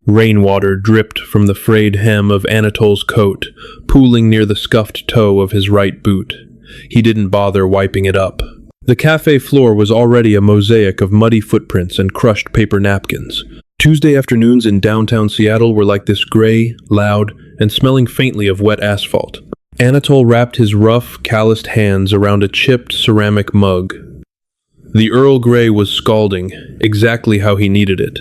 Rainwater dripped from the frayed hem of Anatol's coat, pooling near the scuffed toe of his right boot. He didn't bother wiping it up. The cafe floor was already a mosaic of muddy footprints and crushed paper napkins. Tuesday afternoons in downtown Seattle were like this, gray, loud, and smelling faintly of wet asphalt. Anatol wrapped his rough, calloused hands around a chipped ceramic mug. The Earl Grey was scalding, exactly how he needed it.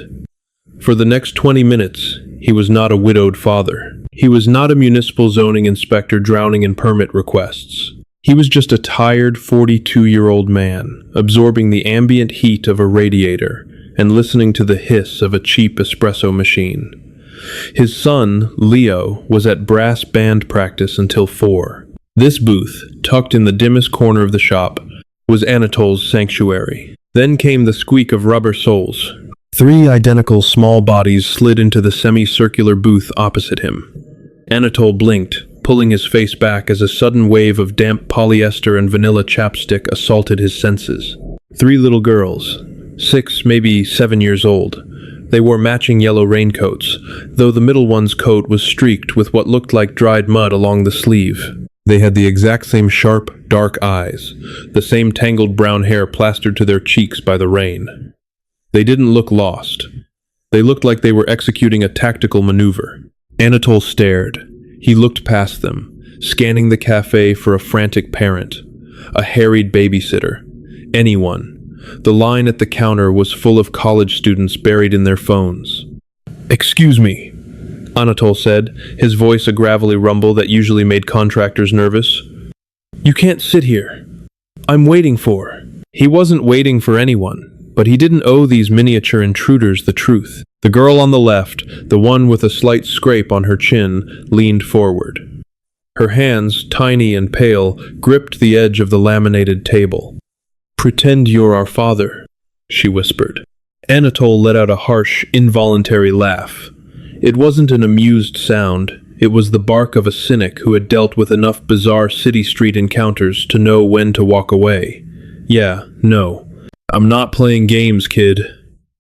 For the next 20 minutes, he was not a widowed father. He was not a municipal zoning inspector drowning in permit requests. He was just a tired 42-year-old man, absorbing the ambient heat of a radiator and listening to the hiss of a cheap espresso machine. His son, Leo, was at brass band practice until 4. This booth, tucked in the dimmest corner of the shop, was Anatol's sanctuary. Then came the squeak of rubber soles. 3 identical small bodies slid into the semicircular booth opposite him. Anatol blinked, pulling his face back as a sudden wave of damp polyester and vanilla chapstick assaulted his senses. 3 little girls, 6, maybe 7 years old. They wore matching yellow raincoats, though the middle one's coat was streaked with what looked like dried mud along the sleeve. They had the exact same sharp, dark eyes, the same tangled brown hair plastered to their cheeks by the rain. They didn't look lost. They looked like they were executing a tactical maneuver. Anatol stared. He looked past them, scanning the cafe for a frantic parent, a harried babysitter, anyone. The line at the counter was full of college students buried in their phones. "Excuse me," Anatol said, his voice a gravelly rumble that usually made contractors nervous. "You can't sit here. I'm waiting for..." He wasn't waiting for anyone, but he didn't owe these miniature intruders the truth. The girl on the left, the one with a slight scrape on her chin, leaned forward. Her hands, tiny and pale, gripped the edge of the laminated table. "Pretend you're our father," she whispered. Anatol let out a harsh, involuntary laugh. It wasn't an amused sound. It was the bark of a cynic who had dealt with enough bizarre city street encounters to know when to walk away. "Yeah, no. I'm not playing games, kid.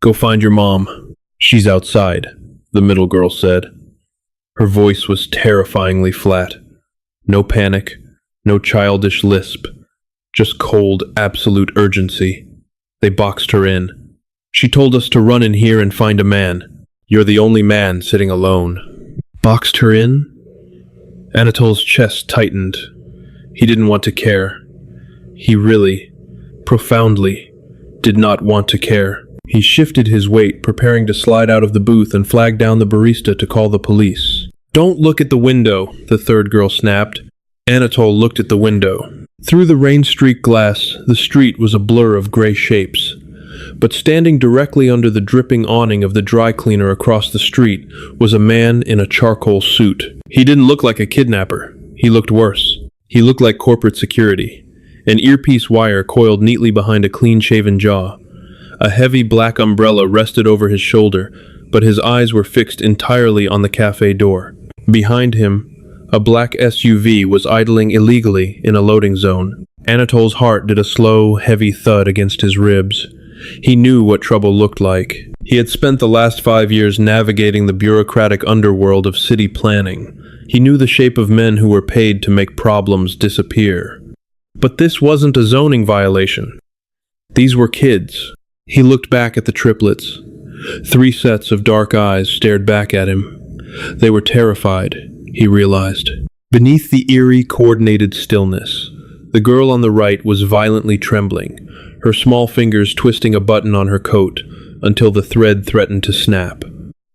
Go find your mom. She's outside," the middle girl said. Her voice was terrifyingly flat. No panic, no childish lisp. Just cold, absolute urgency. They boxed her in. "She told us to run in here and find a man. You're the only man sitting alone." Boxed her in? Anatol's chest tightened. He didn't want to care. He really, profoundly, did not want to care. He shifted his weight, preparing to slide out of the booth and flag down the barista to call the police. "Don't look at the window," the third girl snapped. Anatol looked at the window. Through the rain-streaked glass, the street was a blur of gray shapes. But standing directly under the dripping awning of the dry cleaner across the street was a man in a charcoal suit. He didn't look like a kidnapper. He looked worse. He looked like corporate security. An earpiece wire coiled neatly behind a clean-shaven jaw. A heavy black umbrella rested over his shoulder, but his eyes were fixed entirely on the cafe door. Behind him, a black SUV was idling illegally in a loading zone. Anatol's heart did a slow, heavy thud against his ribs. He knew what trouble looked like. He had spent the last 5 years navigating the bureaucratic underworld of city planning. He knew the shape of men who were paid to make problems disappear. But this wasn't a zoning violation. These were kids. He looked back at the triplets. 3 sets of dark eyes stared back at him. They were terrified, he realized. Beneath the eerie, coordinated stillness, the girl on the right was violently trembling, her small fingers twisting a button on her coat until the thread threatened to snap.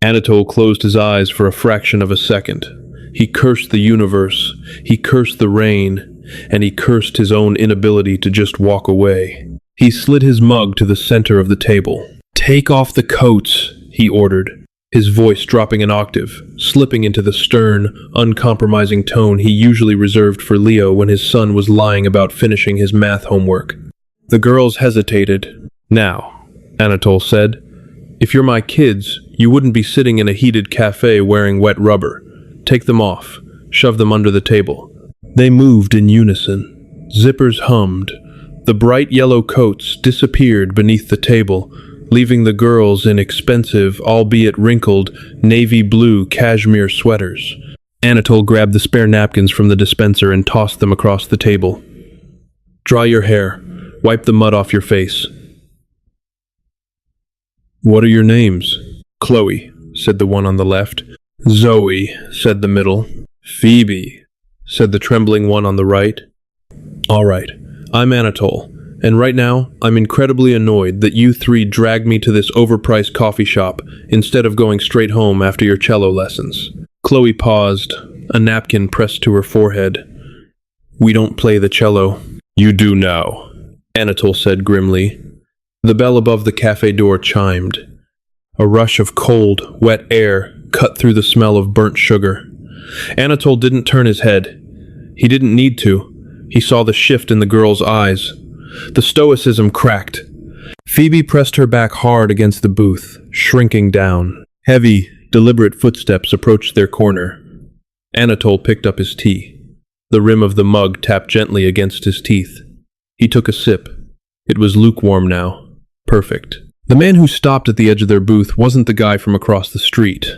Anatol closed his eyes for a fraction of a second. He cursed the universe, he cursed the rain, and he cursed his own inability to just walk away. He slid his mug to the center of the table. "Take off the coats," he ordered, his voice dropping an octave, slipping into the stern, uncompromising tone he usually reserved for Leo when his son was lying about finishing his math homework. The girls hesitated. "Now," Anatol said, "if you're my kids, you wouldn't be sitting in a heated cafe wearing wet rubber. Take them off. Shove them under the table." They moved in unison. Zippers hummed. The bright yellow coats disappeared beneath the table, leaving the girls in expensive, albeit wrinkled, navy blue cashmere sweaters. Anatole grabbed the spare napkins from the dispenser and tossed them across the table. "Dry your hair. Wipe the mud off your face." "What are your names?" "Chloe," said the one on the left. "Zoe," said the middle. "Phoebe," said the trembling one on the right. "All right, I'm Anatole, and right now I'm incredibly annoyed that you three dragged me to this overpriced coffee shop instead of going straight home after your cello lessons." Chloe paused, a napkin pressed to her forehead. "We don't play the cello." "You do now," Anatole said grimly. The bell above the cafe door chimed. A rush of cold, wet air cut through the smell of burnt sugar. Anatole didn't turn his head. He didn't need to. He saw the shift in the girl's eyes. The stoicism cracked. Phoebe pressed her back hard against the booth, shrinking down. Heavy, deliberate footsteps approached their corner. Anatole picked up his tea. The rim of the mug tapped gently against his teeth. He took a sip. It was lukewarm now. Perfect. The man who stopped at the edge of their booth wasn't the guy from across the street.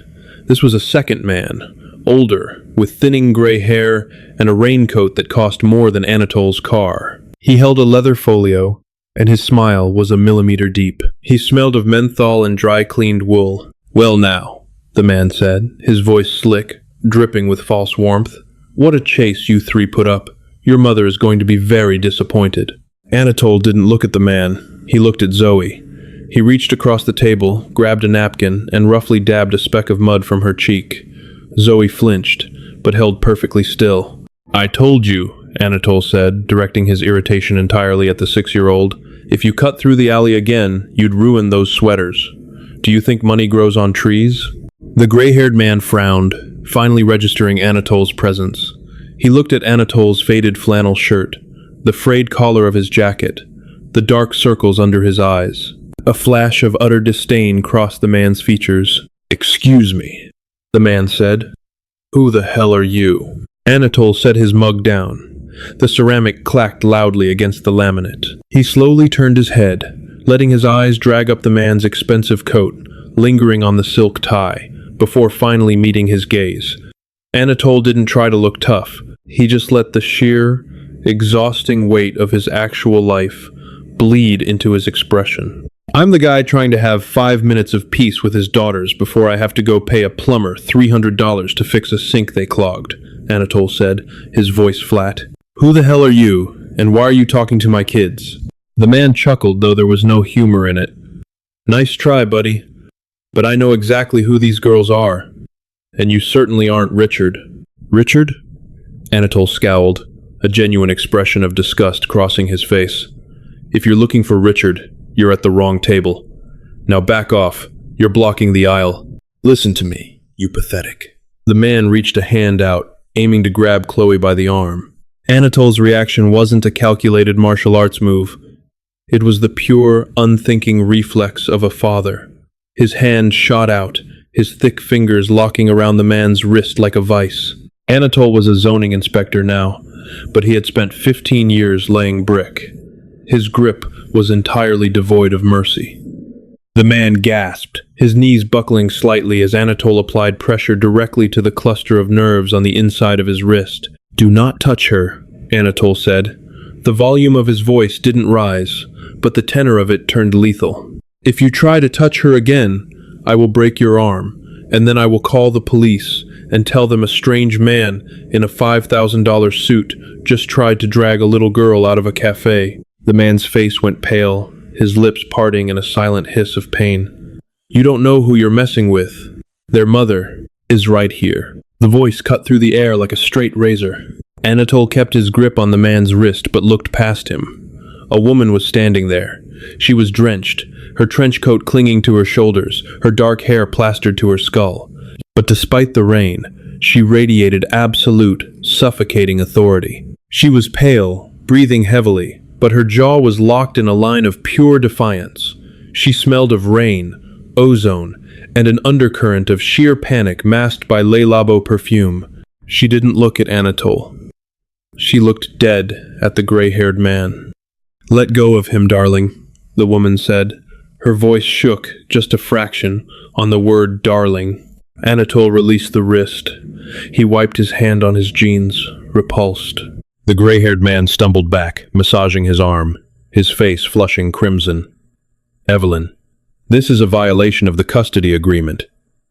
This was a second man, older, with thinning gray hair and a raincoat that cost more than Anatole's car. He held a leather folio, and his smile was a millimeter deep. He smelled of menthol and dry-cleaned wool. "Well now," the man said, his voice slick, dripping with false warmth. "What a chase you three put up. Your mother is going to be very disappointed." Anatole didn't look at the man. He looked at Zoe. He reached across the table, grabbed a napkin, and roughly dabbed a speck of mud from her cheek. Zoe flinched, but held perfectly still. "I told you," Anatole said, directing his irritation entirely at the 6-year-old. "If you cut through the alley again, you'd ruin those sweaters. Do you think money grows on trees?" The gray-haired man frowned, finally registering Anatole's presence. He looked at Anatole's faded flannel shirt, the frayed collar of his jacket, the dark circles under his eyes. A flash of utter disdain crossed the man's features. "Excuse me," the man said. "Who the hell are you?" Anatole set his mug down. The ceramic clacked loudly against the laminate. He slowly turned his head, letting his eyes drag up the man's expensive coat, lingering on the silk tie, before finally meeting his gaze. Anatole didn't try to look tough. He just let the sheer, exhausting weight of his actual life bleed into his expression. "I'm the guy trying to have 5 minutes of peace with his daughters before I have to go pay a plumber $300 to fix a sink they clogged," Anatole said, his voice flat. "Who the hell are you, and why are you talking to my kids?" The man chuckled, though there was no humor in it. "Nice try, buddy. But I know exactly who these girls are. And you certainly aren't Richard." "Richard?" Anatole scowled, a genuine expression of disgust crossing his face. "If you're looking for Richard, you're at the wrong table. Now back off. You're blocking the aisle. Listen to me, you pathetic." The man reached a hand out, aiming to grab Chloe by the arm. Anatole's reaction wasn't a calculated martial arts move. It was the pure, unthinking reflex of a father. His hand shot out, his thick fingers locking around the man's wrist like a vice. Anatole was a zoning inspector now, but he had spent 15 years laying brick. His grip was entirely devoid of mercy. The man gasped, his knees buckling slightly as Anatole applied pressure directly to the cluster of nerves on the inside of his wrist. "Do not touch her," Anatole said. The volume of his voice didn't rise, but the tenor of it turned lethal. "If you try to touch her again, I will break your arm, and then I will call the police and tell them a strange man in a $5,000 suit just tried to drag a little girl out of a cafe." The man's face went pale, his lips parting in a silent hiss of pain. "You don't know who you're messing with. Their mother is right here." The voice cut through the air like a straight razor. Anatole kept his grip on the man's wrist but looked past him. A woman was standing there. She was drenched, her trench coat clinging to her shoulders, her dark hair plastered to her skull. But despite the rain, she radiated absolute, suffocating authority. She was pale, breathing heavily, but her jaw was locked in a line of pure defiance. She smelled of rain, ozone, and an undercurrent of sheer panic masked by Le Labo perfume. She didn't look at Anatole. She looked dead at the gray-haired man. "Let go of him, darling," the woman said, Her voice shook just a fraction on the word darling. Anatole released the wrist. He wiped his hand on his jeans, repulsed. The gray-haired man stumbled back, massaging his arm, his face flushing crimson. Evelyn, this is a violation of the custody agreement.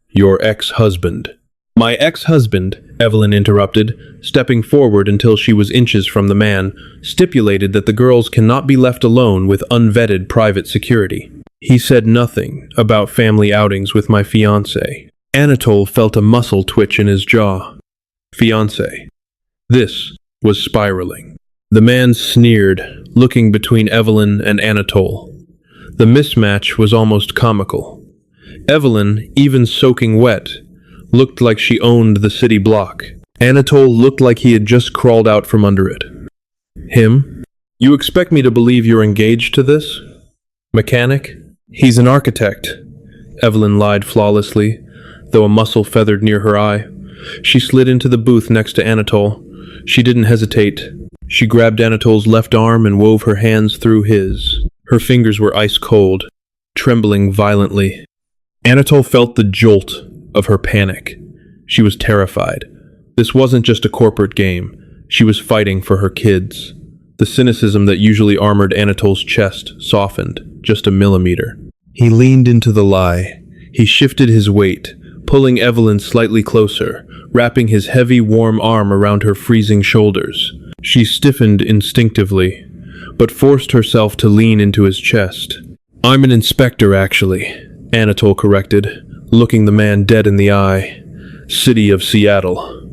Your ex-husband. My ex-husband, Evelyn interrupted, stepping forward until she was inches from the man, stipulated that the girls cannot be left alone with unvetted private security. He said nothing about family outings with my fiancé. Anatole felt a muscle twitch in his jaw. Fiancé. This was spiraling. The man sneered, looking between Evelyn and Anatole. The mismatch was almost comical. Evelyn, even soaking wet, looked like she owned the city block. Anatole looked like he had just crawled out from under it. Him? You expect me to believe you're engaged to this? Mechanic? He's an architect. Evelyn lied flawlessly, though a muscle feathered near her eye. She slid into the booth next to Anatole. She didn't hesitate. She grabbed Anatole's left arm and wove her hands through his. Her fingers were ice cold, trembling violently. Anatole felt the jolt of her panic. She was terrified. This wasn't just a corporate game. She was fighting for her kids. The cynicism that usually armored Anatole's chest softened just a millimeter. He leaned into the lie. He shifted his weight, pulling Evelyn slightly closer, wrapping his heavy, warm arm around her freezing shoulders. She stiffened instinctively, but forced herself to lean into his chest. I'm an inspector, actually, Anatole corrected, looking the man dead in the eye. City of Seattle.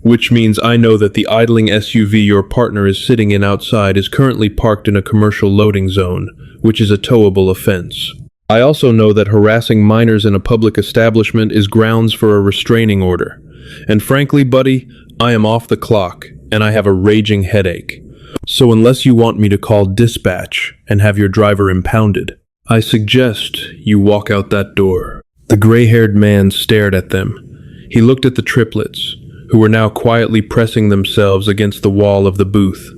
Which means I know that the idling SUV your partner is sitting in outside is currently parked in a commercial loading zone, which is a towable offense. I also know that harassing minors in a public establishment is grounds for a restraining order. And frankly, buddy, I am off the clock, and I have a raging headache. So unless you want me to call dispatch and have your driver impounded, I suggest you walk out that door. The gray-haired man stared at them. He looked at the triplets, who were now quietly pressing themselves against the wall of the booth.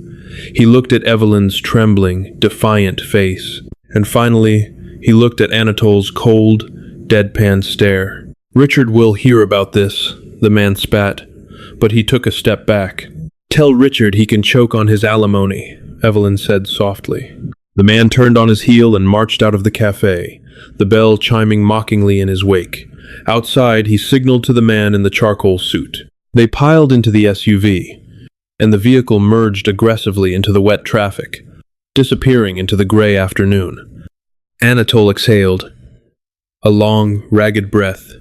He looked at Evelyn's trembling, defiant face. And finally, he looked at Anatole's cold, deadpan stare. Richard will hear about this, the man spat, but he took a step back. Tell Richard he can choke on his alimony, Evelyn said softly. The man turned on his heel and marched out of the cafe, the bell chiming mockingly in his wake. Outside, he signaled to the man in the charcoal suit. They piled into the SUV, and the vehicle merged aggressively into the wet traffic, disappearing into the gray afternoon. Anatole exhaled, a long, ragged breath.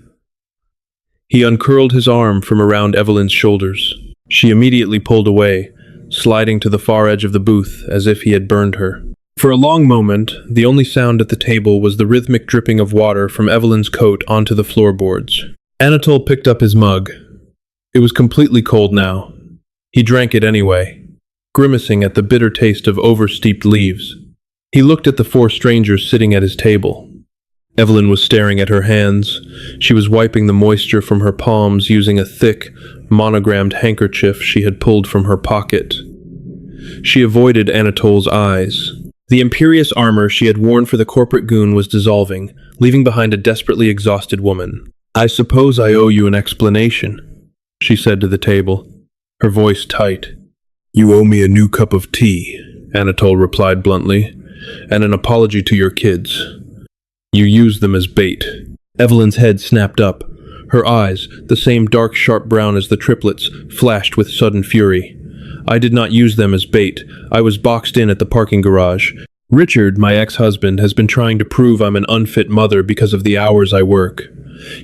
He uncurled his arm from around Evelyn's shoulders. She immediately pulled away, sliding to the far edge of the booth as if he had burned her. For a long moment, the only sound at the table was the rhythmic dripping of water from Evelyn's coat onto the floorboards. Anatole picked up his mug. It was completely cold now. He drank it anyway, grimacing at the bitter taste of oversteeped leaves. He looked at the four strangers sitting at his table. Evelyn was staring at her hands. She was wiping the moisture from her palms using a thick, monogrammed handkerchief she had pulled from her pocket. She avoided Anatole's eyes. The imperious armor she had worn for the corporate goon was dissolving, leaving behind a desperately exhausted woman. I suppose I owe you an explanation, she said to the table, her voice tight. You owe me a new cup of tea, Anatole replied bluntly, and an apology to your kids. You used them as bait. Evelyn's head snapped up. Her eyes, the same dark sharp brown as the triplets, flashed with sudden fury. I did not use them as bait. I was boxed in at the parking garage. Richard, my ex-husband, has been trying to prove I'm an unfit mother because of the hours I work.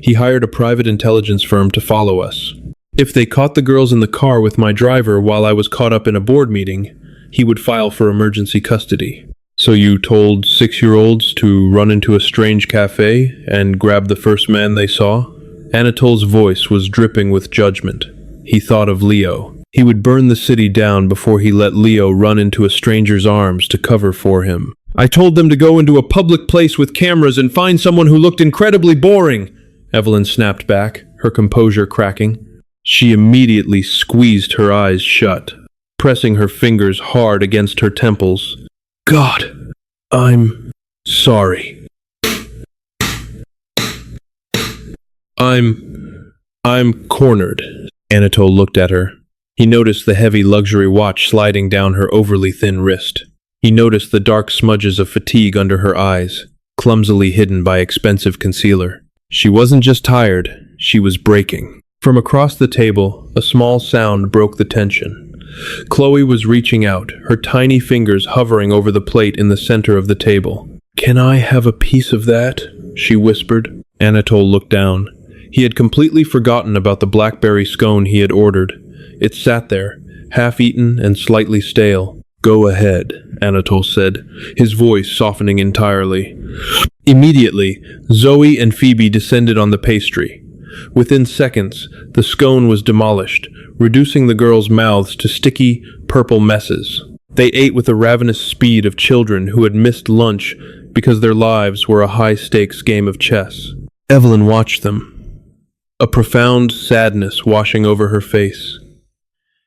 He hired a private intelligence firm to follow us. If they caught the girls in the car with my driver while I was caught up in a board meeting, he would file for emergency custody. So you told 6-year-olds to run into a strange cafe and grab the first man they saw? Anatole's voice was dripping with judgment. He thought of Leo. He would burn the city down before he let Leo run into a stranger's arms to cover for him. I told them to go into a public place with cameras and find someone who looked incredibly boring, Evelyn snapped back, her composure cracking. She immediately squeezed her eyes shut, pressing her fingers hard against her temples. God, I'm sorry. I'm cornered. Anatole looked at her. He noticed the heavy luxury watch sliding down her overly thin wrist. He noticed the dark smudges of fatigue under her eyes, clumsily hidden by expensive concealer. She wasn't just tired, she was breaking. From across the table, a small sound broke the tension. Chloe was reaching out, her tiny fingers hovering over the plate in the center of the table. "Can I have a piece of that?" she whispered. Anatole looked down. He had completely forgotten about the blackberry scone he had ordered. It sat there, half-eaten and slightly stale. "Go ahead," Anatole said, his voice softening entirely. Immediately, Zoe and Phoebe descended on the pastry. Within seconds, the scone was demolished, reducing the girls' mouths to sticky, purple messes. They ate with the ravenous speed of children who had missed lunch because their lives were a high-stakes game of chess. Evelyn watched them, a profound sadness washing over her face.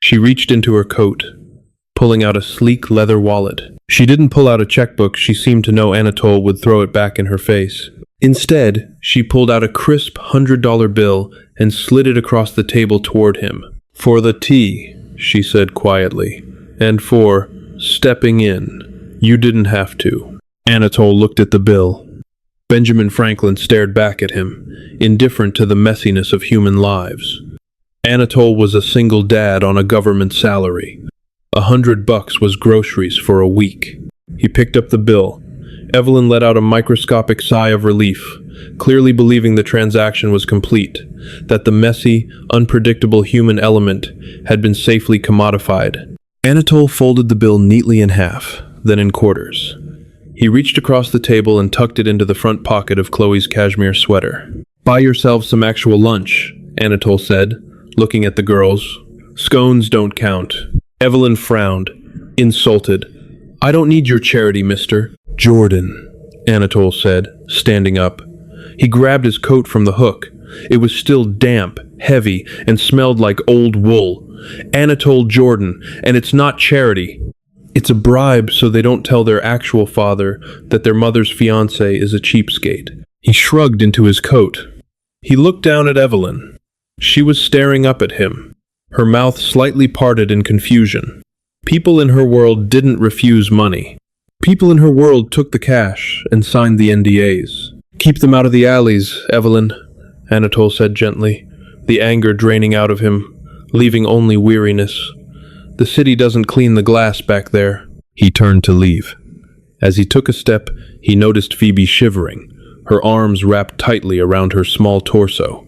She reached into her coat, pulling out a sleek leather wallet. She didn't pull out a checkbook. She seemed to know Anatole would throw it back in her face. Instead, she pulled out a crisp $100 bill and slid it across the table toward him. "For the tea," she said quietly, "and for stepping in. You didn't have to." Anatole looked at the bill. Benjamin Franklin stared back at him, indifferent to the messiness of human lives. Anatole was a single dad on a government salary. $100 was groceries for a week. He picked up the bill. Evelyn let out a microscopic sigh of relief, clearly believing the transaction was complete, that the messy, unpredictable human element had been safely commodified. Anatole folded the bill neatly in half, then in quarters. He reached across the table and tucked it into the front pocket of Chloe's cashmere sweater. "Buy yourselves some actual lunch," Anatole said, looking at the girls. "Scones don't count." Evelyn frowned, insulted. "I don't need your charity, mister." "Jordan," Anatole said, standing up. He grabbed his coat from the hook. It was still damp, heavy, and smelled like old wool. "Anatole Jordan, and it's not charity. It's a bribe so they don't tell their actual father that their mother's fiancé is a cheapskate." He shrugged into his coat. He looked down at Evelyn. She was staring up at him, her mouth slightly parted in confusion. People in her world didn't refuse money. People in her world took the cash and signed the NDAs. "Keep them out of the alleys, Evelyn," Anatole said gently, the anger draining out of him, leaving only weariness. "The city doesn't clean the glass back there." He turned to leave. As he took a step, he noticed Phoebe shivering, her arms wrapped tightly around her small torso.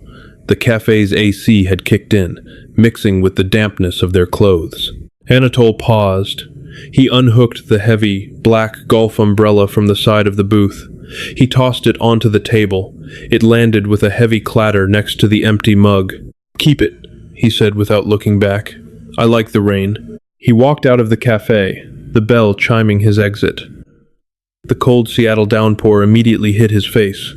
The cafe's AC had kicked in, mixing with the dampness of their clothes. Anatole paused. He unhooked the heavy, black golf umbrella from the side of the booth. He tossed it onto the table. It landed with a heavy clatter next to the empty mug. "Keep it," he said without looking back. "I like the rain." He walked out of the cafe, the bell chiming his exit. The cold Seattle downpour immediately hit his face,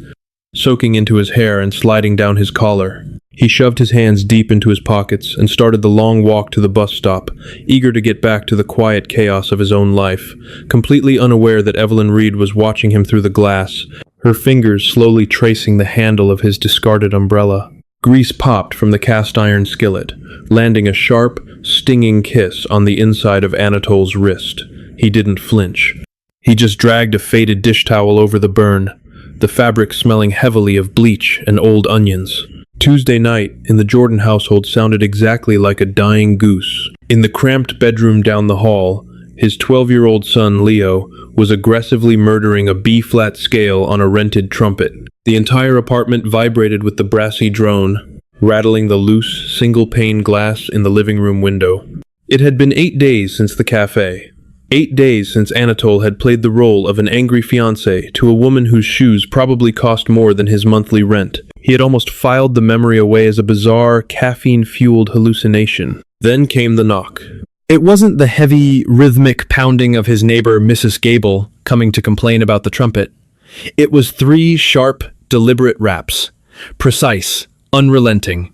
soaking into his hair and sliding down his collar. He shoved his hands deep into his pockets and started the long walk to the bus stop, eager to get back to the quiet chaos of his own life, completely unaware that Evelyn Reed was watching him through the glass, her fingers slowly tracing the handle of his discarded umbrella. Grease popped from the cast-iron skillet, landing a sharp, stinging kiss on the inside of Anatole's wrist. He didn't flinch. He just dragged a faded dish towel over the burn, the fabric smelling heavily of bleach and old onions. Tuesday night in the Jordan household sounded exactly like a dying goose. In the cramped bedroom down the hall, his 12-year-old son, Leo, was aggressively murdering a B-flat scale on a rented trumpet. The entire apartment vibrated with the brassy drone, rattling the loose, single-pane glass in the living room window. It had been 8 days since the cafe. 8 days since Anatole had played the role of an angry fiancé to a woman whose shoes probably cost more than his monthly rent. He had almost filed the memory away as a bizarre, caffeine-fueled hallucination. Then came the knock. It wasn't the heavy, rhythmic pounding of his neighbor, Mrs. Gable, coming to complain about the trumpet. It was 3 sharp, deliberate raps. Precise, unrelenting.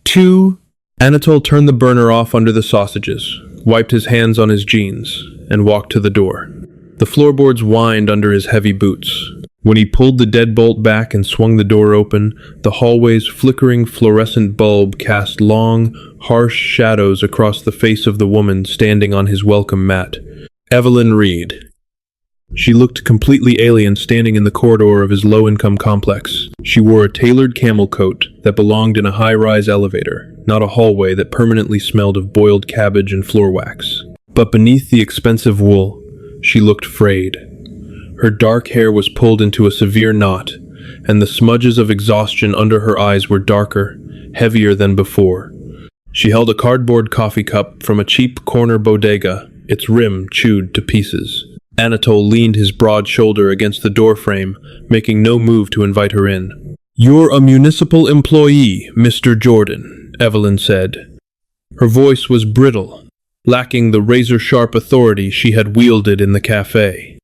2. Anatole turned the burner off under the sausages, wiped his hands on his jeans, and walked to the door. The floorboards whined under his heavy boots. When he pulled the deadbolt back and swung the door open, the hallway's flickering fluorescent bulb cast long, harsh shadows across the face of the woman standing on his welcome mat. Evelyn Reed. She looked completely alien standing in the corridor of his low-income complex. She wore a tailored camel coat that belonged in a high-rise elevator, not a hallway that permanently smelled of boiled cabbage and floor wax. But beneath the expensive wool, she looked frayed. Her dark hair was pulled into a severe knot, and the smudges of exhaustion under her eyes were darker, heavier than before. She held a cardboard coffee cup from a cheap corner bodega, its rim chewed to pieces. Anatole leaned his broad shoulder against the doorframe, making no move to invite her in. "You're a municipal employee, Mr. Jordan," Evelyn said. Her voice was brittle, lacking the razor-sharp authority she had wielded in the cafe.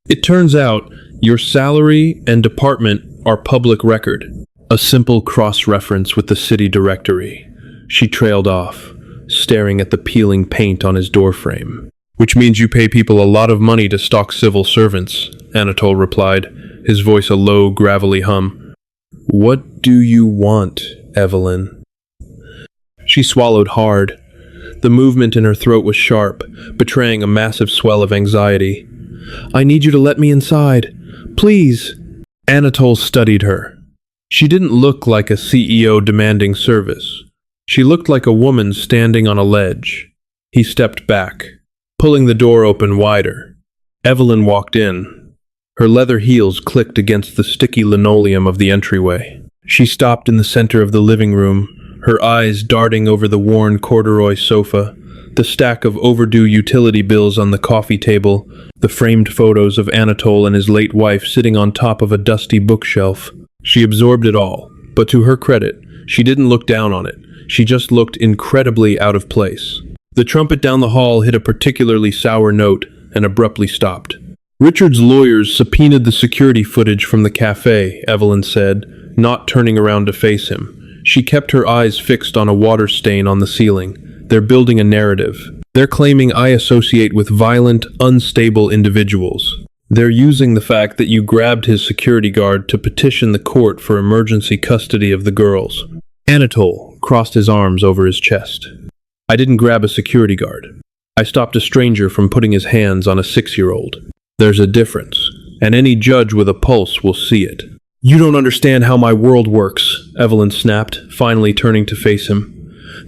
"It turns out your salary and department are public record." A simple cross-reference with the city directory. She trailed off, staring at the peeling paint on his doorframe. "Which means you pay people a lot of money to stalk civil servants," Anatole replied, his voice a low, gravelly hum. "What do you want, Evelyn?" She swallowed hard. The movement in her throat was sharp, betraying a massive swell of anxiety. "I need you to let me inside. Please." Anatole studied her. She didn't look like a CEO demanding service. She looked like a woman standing on a ledge. He stepped back, pulling the door open wider. Evelyn walked in. Her leather heels clicked against the sticky linoleum of the entryway. She stopped in the center of the living room, her eyes darting over the worn corduroy sofa, the stack of overdue utility bills on the coffee table, the framed photos of Anatole and his late wife sitting on top of a dusty bookshelf. She absorbed it all, but to her credit, she didn't look down on it. She just looked incredibly out of place. The trumpet down the hall hit a particularly sour note and abruptly stopped. "Richard's lawyers subpoenaed the security footage from the cafe," Evelyn said, not turning around to face him. She kept her eyes fixed on a water stain on the ceiling. "They're building a narrative. They're claiming I associate with violent, unstable individuals. They're using the fact that you grabbed his security guard to petition the court for emergency custody of the girls." Anatole crossed his arms over his chest. "I didn't grab a security guard. I stopped a stranger from putting his hands on a 6-year-old. There's a difference, and any judge with a pulse will see it." "You don't understand how my world works," Evelyn snapped, finally turning to face him.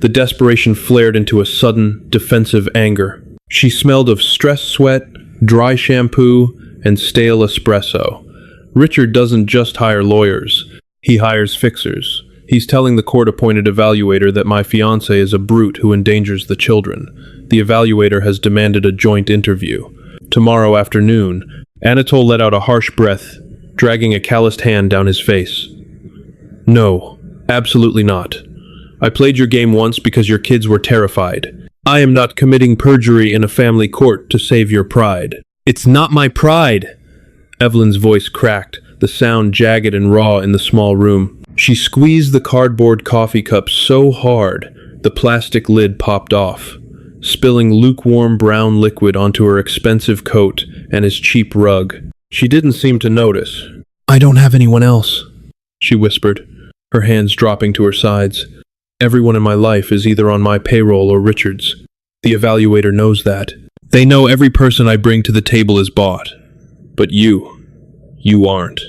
The desperation flared into a sudden, defensive anger. She smelled of stress sweat, dry shampoo, and stale espresso. "Richard doesn't just hire lawyers. He hires fixers. He's telling the court-appointed evaluator that my fiancé is a brute who endangers the children. The evaluator has demanded a joint interview. Tomorrow afternoon." Anatole let out a harsh breath, dragging a calloused hand down his face. "No, absolutely not. I played your game once because your kids were terrified. I am not committing perjury in a family court to save your pride." "It's not my pride!" Evelyn's voice cracked, the sound jagged and raw in the small room. She squeezed the cardboard coffee cup so hard, the plastic lid popped off, spilling lukewarm brown liquid onto her expensive coat and his cheap rug. She didn't seem to notice. "I don't have anyone else," she whispered, her hands dropping to her sides. "Everyone in my life is either on my payroll or Richard's. The evaluator knows that. They know every person I bring to the table is bought. But you aren't.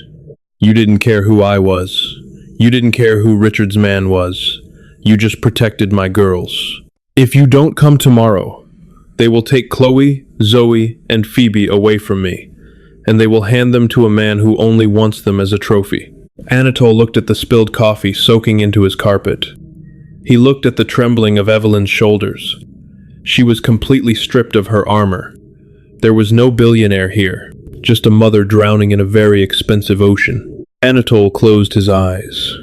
You didn't care who I was. You didn't care who Richard's man was. You just protected my girls. If you don't come tomorrow, they will take Chloe, Zoe, and Phoebe away from me, and they will hand them to a man who only wants them as a trophy." Anatole looked at the spilled coffee soaking into his carpet. He looked at the trembling of Evelyn's shoulders. She was completely stripped of her armor. There was no billionaire here, just a mother drowning in a very expensive ocean. Anatole closed his eyes.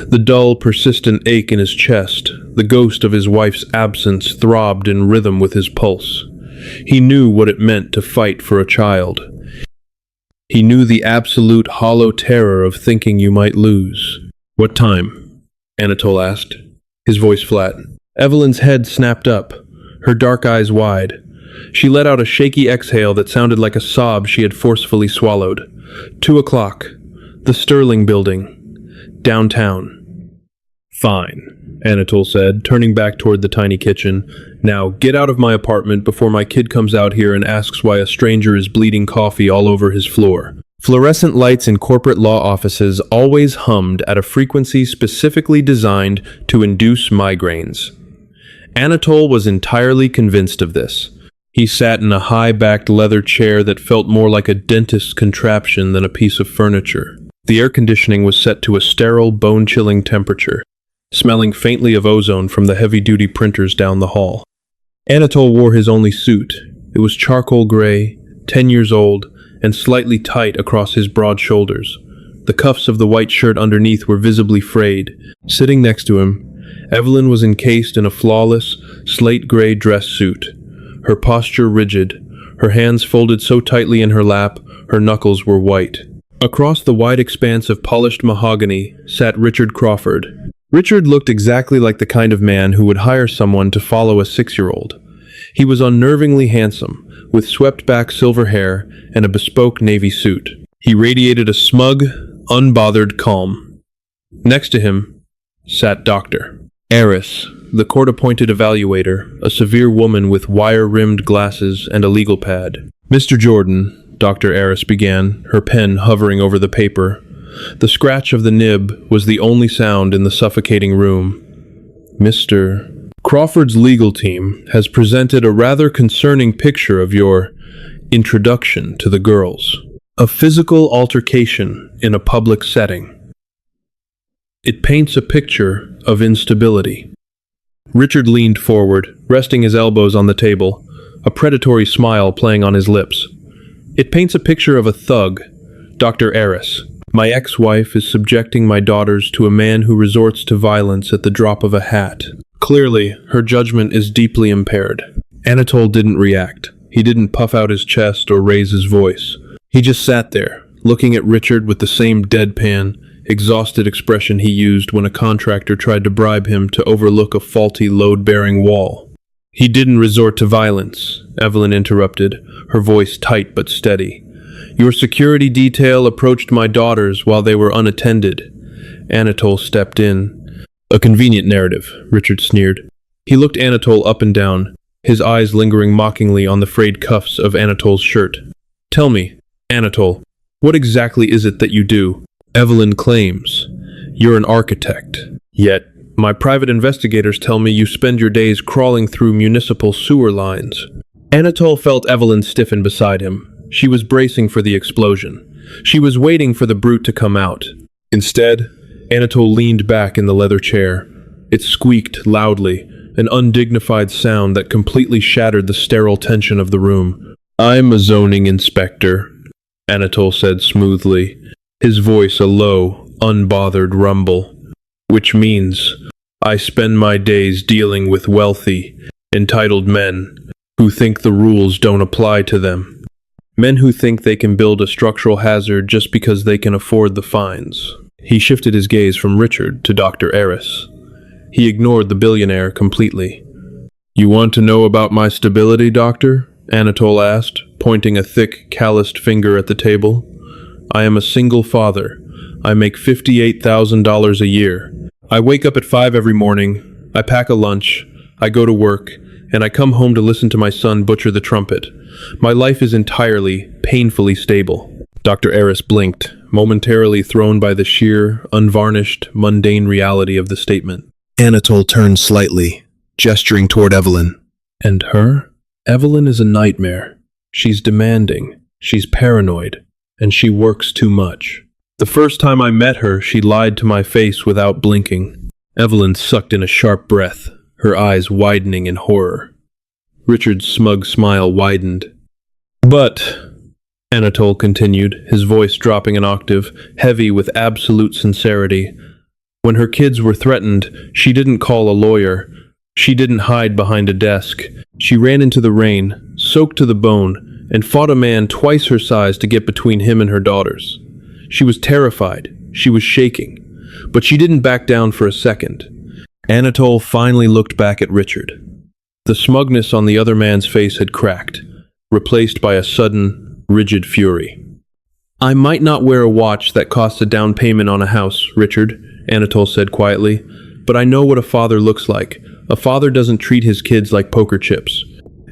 The dull, persistent ache in his chest, the ghost of his wife's absence, throbbed in rhythm with his pulse. He knew what it meant to fight for a child. He knew the absolute hollow terror of thinking you might lose. "What time?" Anatole asked, his voice flat. Evelyn's head snapped up, her dark eyes wide. She let out a shaky exhale that sounded like a sob she had forcefully swallowed. 2 o'clock. The Sterling Building. Downtown. Fine, Anatole said, turning back toward the tiny kitchen. Now, get out of my apartment before my kid comes out here and asks why a stranger is bleeding coffee all over his floor. Fluorescent lights in corporate law offices always hummed at a frequency specifically designed to induce migraines. Anatole was entirely convinced of this. He sat in a high-backed leather chair that felt more like a dentist's contraption than a piece of furniture. The air conditioning was set to a sterile, bone-chilling temperature, smelling faintly of ozone from the heavy-duty printers down the hall. Anatole wore his only suit. It was charcoal gray, 10 years old, and slightly tight across his broad shoulders. The cuffs of the white shirt underneath were visibly frayed. Sitting next to him, Evelyn was encased in a flawless, slate-gray dress suit. Her posture rigid, her hands folded so tightly in her lap, her knuckles were white. Across the wide expanse of polished mahogany sat Richard Crawford. Richard looked exactly like the kind of man who would hire someone to follow a 6-year-old. He was unnervingly handsome, with swept-back silver hair and a bespoke navy suit. He radiated a smug, unbothered calm. Next to him sat Dr. Eris, the court-appointed evaluator, a severe woman with wire-rimmed glasses and a legal pad. "Mr. Jordan," Dr. Eris began, her pen hovering over the paper. The scratch of the nib was the only sound in the suffocating room. "Mr. Crawford's legal team has presented a rather concerning picture of your introduction to the girls. A physical altercation in a public setting. It paints a picture of instability." Richard leaned forward, resting his elbows on the table, a predatory smile playing on his lips. "It paints a picture of a thug, Dr. Eris. My ex-wife is subjecting my daughters to a man who resorts to violence at the drop of a hat. Clearly, her judgment is deeply impaired." Anatole didn't react. He didn't puff out his chest or raise his voice. He just sat there, looking at Richard with the same deadpan, exhausted expression he used when a contractor tried to bribe him to overlook a faulty load-bearing wall. "He didn't resort to violence," Evelyn interrupted, her voice tight but steady. "Your security detail approached my daughters while they were unattended." Anatole stepped in. "A convenient narrative," Richard sneered. He looked Anatole up and down, his eyes lingering mockingly on the frayed cuffs of Anatole's shirt. "Tell me, Anatole, what exactly is it that you do? Evelyn claims you're an architect. Yet, my private investigators tell me you spend your days crawling through municipal sewer lines." Anatole felt Evelyn stiffen beside him. She was bracing for the explosion. She was waiting for the brute to come out. Instead, Anatole leaned back in the leather chair. It squeaked loudly, an undignified sound that completely shattered the sterile tension of the room. "I'm a zoning inspector," Anatole said smoothly, his voice a low, unbothered rumble. "Which means I spend my days dealing with wealthy, entitled men who think the rules don't apply to them. Men who think they can build a structural hazard just because they can afford the fines." He shifted his gaze from Richard to Dr. Eris. He ignored the billionaire completely. "You want to know about my stability, doctor?" Anatole asked, pointing a thick, calloused finger at the table. "I am a single father. I make $58,000 a year. I wake up at 5 every morning, I pack a lunch, I go to work, and I come home to listen to my son butcher the trumpet. My life is entirely, painfully stable." Dr. Eris blinked, momentarily thrown by the sheer, unvarnished, mundane reality of the statement. Anatole turned slightly, gesturing toward Evelyn. "And her? Evelyn is a nightmare. She's demanding, she's paranoid, and she works too much. The first time I met her, she lied to my face without blinking." Evelyn sucked in a sharp breath, her eyes widening in horror. Richard's smug smile widened. "But," Anatole continued, his voice dropping an octave, heavy with absolute sincerity, "when her kids were threatened, she didn't call a lawyer. She didn't hide behind a desk. She ran into the rain, soaked to the bone, and fought a man twice her size to get between him and her daughters. She was terrified. She was shaking. But she didn't back down for a second." Anatole finally looked back at Richard. The smugness on the other man's face had cracked, replaced by a sudden, rigid fury. I might not wear a watch that costs a down payment on a house, Richard, Anatole said quietly, but I know what a father looks like. A father doesn't treat his kids like poker chips.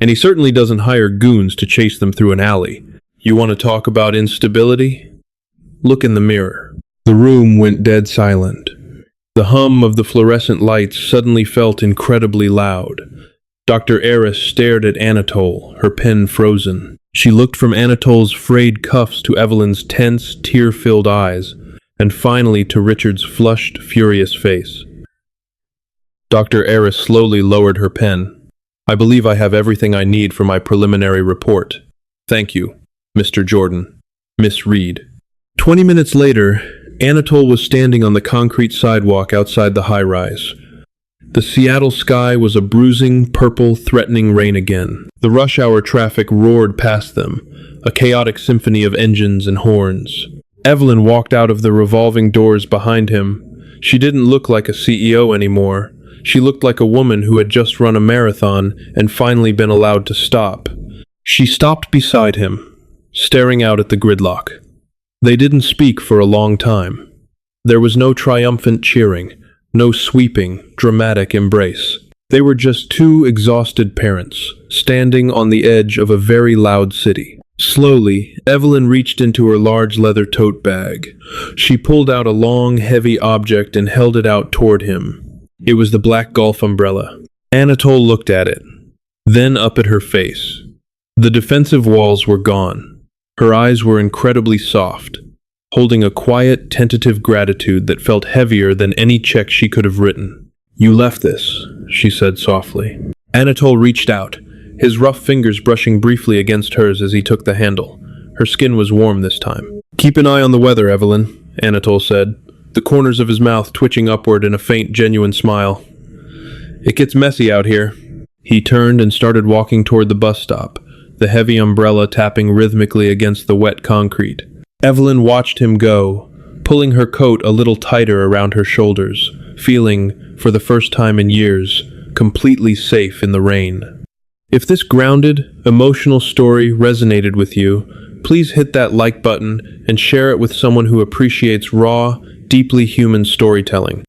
And he certainly doesn't hire goons to chase them through an alley. You want to talk about instability? Look in the mirror. The room went dead silent. The hum of the fluorescent lights suddenly felt incredibly loud. Dr. Eris stared at Anatole, her pen frozen. She looked from Anatole's frayed cuffs to Evelyn's tense, tear-filled eyes, and finally to Richard's flushed, furious face. Dr. Eris slowly lowered her pen. I believe I have everything I need for my preliminary report. Thank you, Mr. Jordan. Miss Reed. 20 minutes later, Anatole was standing on the concrete sidewalk outside the high-rise. The Seattle sky was a bruising, purple, threatening rain again. The rush-hour traffic roared past them, a chaotic symphony of engines and horns. Evelyn walked out of the revolving doors behind him. She didn't look like a CEO anymore. She looked like a woman who had just run a marathon and finally been allowed to stop. She stopped beside him, staring out at the gridlock. They didn't speak for a long time. There was no triumphant cheering, no sweeping, dramatic embrace. They were just two exhausted parents, standing on the edge of a very loud city. Slowly, Evelyn reached into her large leather tote bag. She pulled out a long, heavy object and held it out toward him. It was the black golf umbrella. Anatole looked at it, then up at her face. The defensive walls were gone. Her eyes were incredibly soft, holding a quiet, tentative gratitude that felt heavier than any check she could have written. You left this, she said softly. Anatole reached out, his rough fingers brushing briefly against hers as he took the handle. Her skin was warm this time. Keep an eye on the weather, Evelyn, Anatole said, the corners of his mouth twitching upward in a faint, genuine smile. It gets messy out here. He turned and started walking toward the bus stop, the heavy umbrella tapping rhythmically against the wet concrete. Evelyn watched him go, pulling her coat a little tighter around her shoulders, feeling, for the first time in years, completely safe in the rain. If this grounded, emotional story resonated with you, please hit that like button and share it with someone who appreciates raw, deeply human storytelling.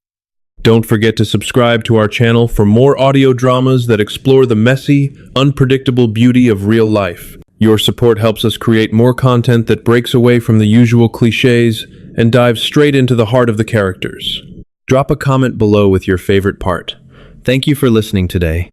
Don't forget to subscribe to our channel for more audio dramas that explore the messy, unpredictable beauty of real life. Your support helps us create more content that breaks away from the usual cliches and dives straight into the heart of the characters. Drop a comment below with your favorite part. Thank you for listening today.